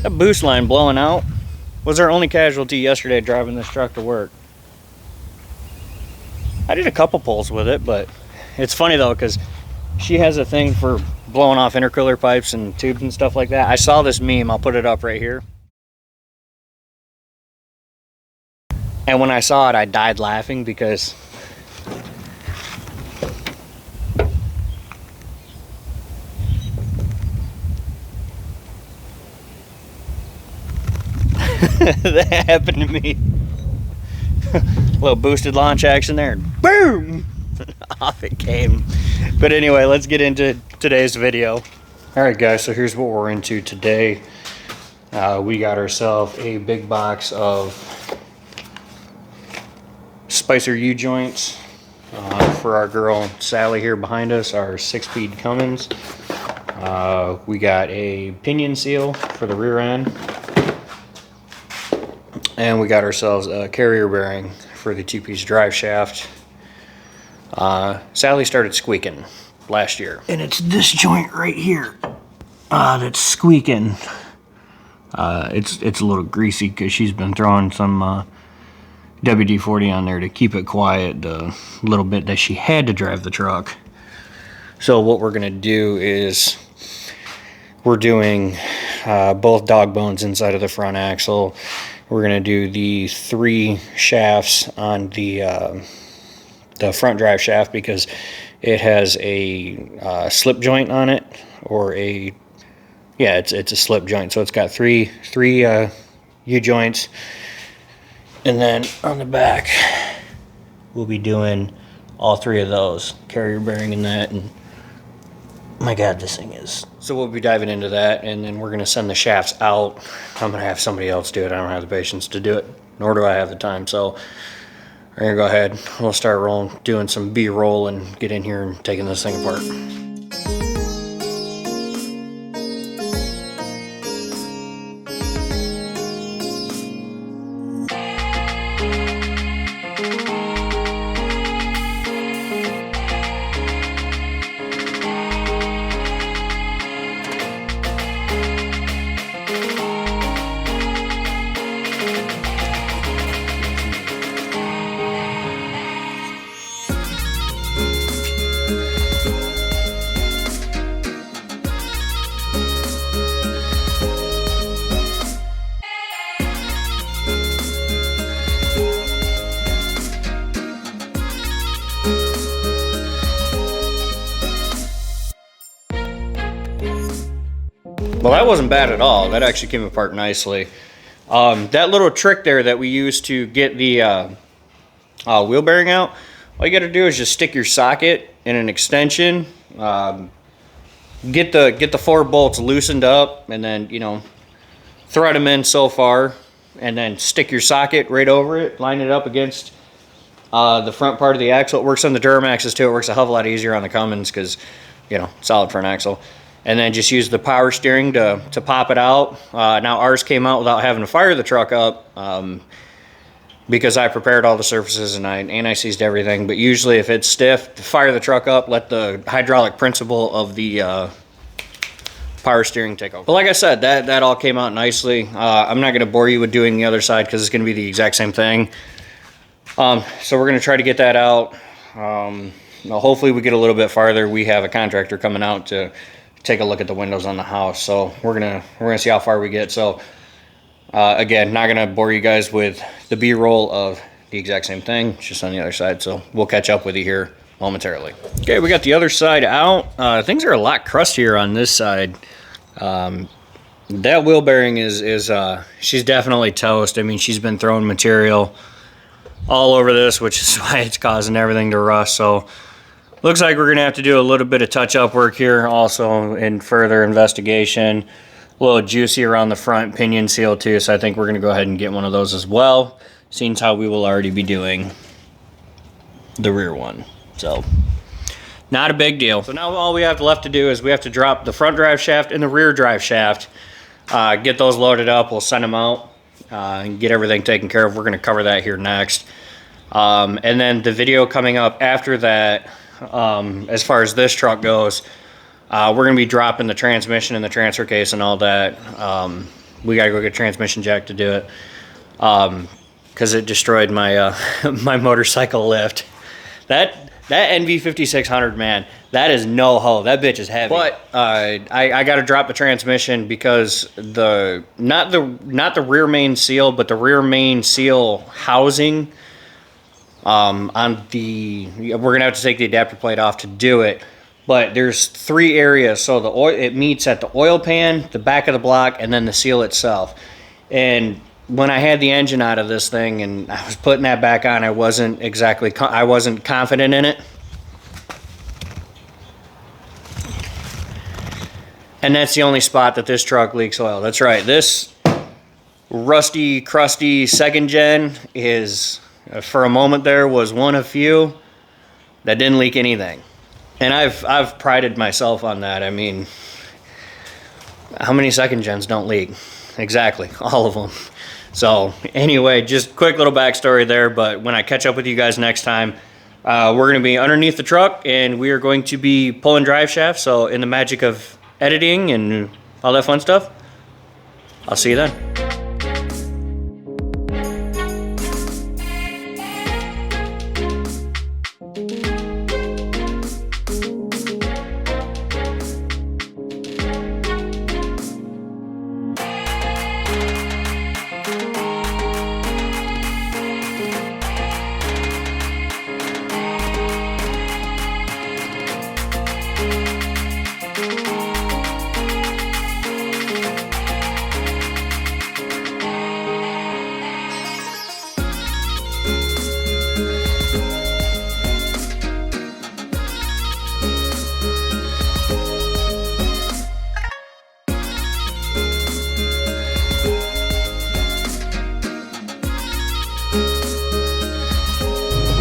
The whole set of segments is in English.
That boost line blowing out was our only casualty yesterday driving this truck to work. I did a couple pulls with it, but it's funny though because she has a thing for blowing off intercooler pipes and tubes and stuff like that. I saw this meme, I'll put it up right here. And when I saw it, I died laughing because that happened to me. A little boosted launch action there, and boom! Off it came. But anyway, let's get into today's video. Alright guys, so here's what we're into today. We got ourselves a big box of Spicer U-joints for our girl Sally here behind us, our 6-speed Cummins. We got a pinion seal for the rear end. And we got ourselves a carrier bearing for the 2-piece drive shaft. Sally started squeaking last year. And it's this joint right here that's squeaking. It's a little greasy because she's been throwing some WD-40 on there to keep it quiet the little bit that she had to drive the truck. So what we're going to do is we're doing both dog bones inside of the front axle. We're going to do the 3 shafts on the front drive shaft because it has a slip joint on it, or a, yeah, it's a slip joint. So it's got three U-joints. And then on the back, we'll be doing all 3 of those, carrier bearing in that, and my God, this thing is. So we'll be diving into that, and then we're gonna send the shafts out. I'm gonna have somebody else do it. I don't have the patience to do it, nor do I have the time. So we're gonna go ahead, we'll start rolling, doing some B-roll and get in here and taking this thing apart. Well, that wasn't bad at all. That actually came apart nicely. That little trick there that we used to get the wheel bearing out, all you got to do is just stick your socket in an extension, get the 4 bolts loosened up, and then, you know, thread them in so far, and then stick your socket right over it, line it up against the front part of the axle. It works on the Duramaxes too. It works a hell of a lot easier on the Cummins because, you know, solid front axle. And then just use the power steering to pop it out. Now ours came out without having to fire the truck up because I prepared all the surfaces and I anti-seized everything. But usually if it's stiff, fire the truck up, let the hydraulic principle of the power steering take over. But like I said, that all came out nicely. I'm not gonna bore you with doing the other side because it's gonna be the exact same thing. So we're gonna try to get that out. Hopefully we get a little bit farther. We have a contractor coming out to take a look at the windows on the house, so we're gonna see how far we get. So again, not gonna bore you guys with the B-roll of the exact same thing, it's just on the other side, so we'll catch up with you here momentarily. Okay, we got the other side out. Things are a lot crustier on this side. That wheel bearing is she's definitely toast. I mean, she's been throwing material all over this, which is why it's causing everything to rust. So looks like we're gonna have to do a little bit of touch-up work here also in further investigation. A little juicy around the front pinion seal too, so I think we're gonna go ahead and get one of those as well, seeing how we will already be doing the rear one. So not a big deal. So now all we have left to do is we have to drop the front drive shaft and the rear drive shaft, get those loaded up. We'll send them out and get everything taken care of. We're gonna cover that here next. And then the video coming up after that, as far as this truck goes, we're gonna be dropping the transmission and the transfer case and all that we gotta go get a transmission jack to do it. Because it destroyed my my motorcycle lift. That NV5600, man, that is no hoe. That bitch is heavy. But I got to drop the transmission because not the rear main seal, but the rear main seal housing on the, we're gonna have to take the adapter plate off to do it. But there's 3 areas, so the oil, it meets at the oil pan, the back of the block, and then the seal itself. And when I had the engine out of this thing and I was putting that back on, I wasn't confident in it. And that's the only spot that this truck leaks oil. That's right. This rusty, crusty second gen is, for a moment there, was one of few that didn't leak anything. And I've prided myself on that. I mean, how many second gens don't leak? Exactly, all of them. So anyway, just quick little backstory there, but when I catch up with you guys next time, we're gonna be underneath the truck and we are going to be pulling drive shafts. So in the magic of editing and all that fun stuff, I'll see you then.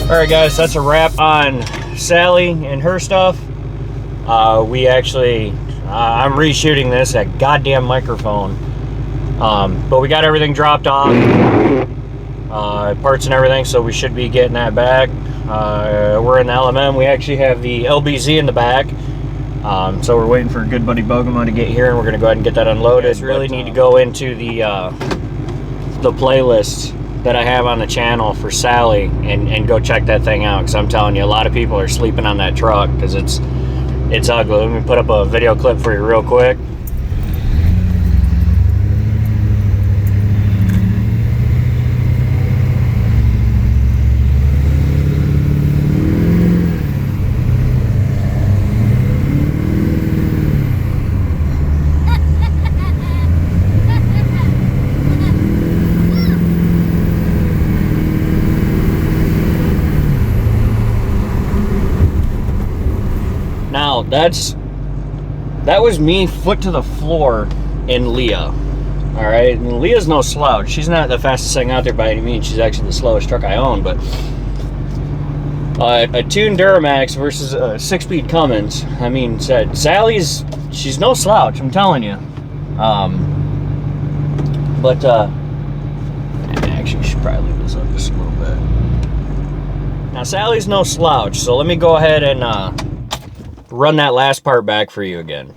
Alright guys, that's a wrap on Sally and her stuff. I'm reshooting this at goddamn microphone. But we got everything dropped off, parts and everything, so we should be getting that back. We're in the LMM. We actually have the LBZ in the back. So we're waiting for good buddy Bogomon to get here, and we're gonna go ahead and get that unloaded. Really need to go into the playlist that I have on the channel for Sally and go check that thing out, because I'm telling you, a lot of people are sleeping on that truck because it's ugly. Let me put up a video clip for you real quick. Now, that was me foot to the floor in Leah. Alright, and Leah's no slouch. She's not the fastest thing out there by any means. She's actually the slowest truck I own, but a tuned Duramax versus a 6-speed Cummins. I mean, she's no slouch, I'm telling you. Actually, we should probably leave this up just a little bit. Now, Sally's no slouch, so let me go ahead and run that last part back for you again.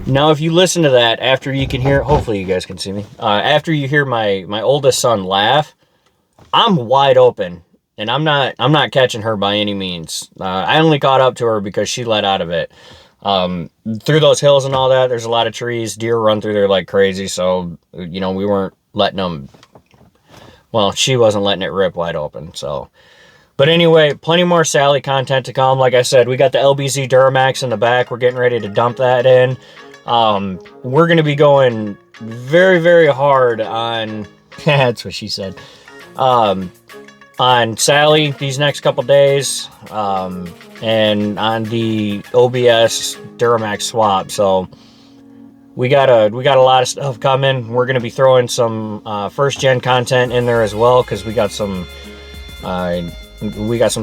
Now, if you listen to that after you can hear, hopefully you guys can see me, after you hear my oldest son laugh, I'm wide open, and I'm not catching her by any means. I only caught up to her because she let out of it. Through those hills and all that, there's a lot of trees. Deer run through there like crazy, so, you know, we weren't letting them, well, she wasn't letting it rip wide open, so. But anyway, plenty more Sally content to come. Like I said, we got the LBZ Duramax in the back. We're getting ready to dump that in. We're going to be going very, very hard on, that's what she said, on Sally these next couple days, and on the OBS Duramax swap. So we got a lot of stuff coming. We're going to be throwing some first gen content in there as well, because we got some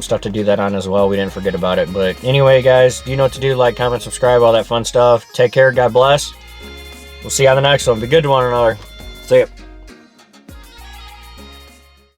stuff to do that on as well. We didn't forget about it. But anyway, guys, you know what to do. Like, comment, subscribe, all that fun stuff. Take care. God bless. We'll see you on the next one. Be good to one another. See ya.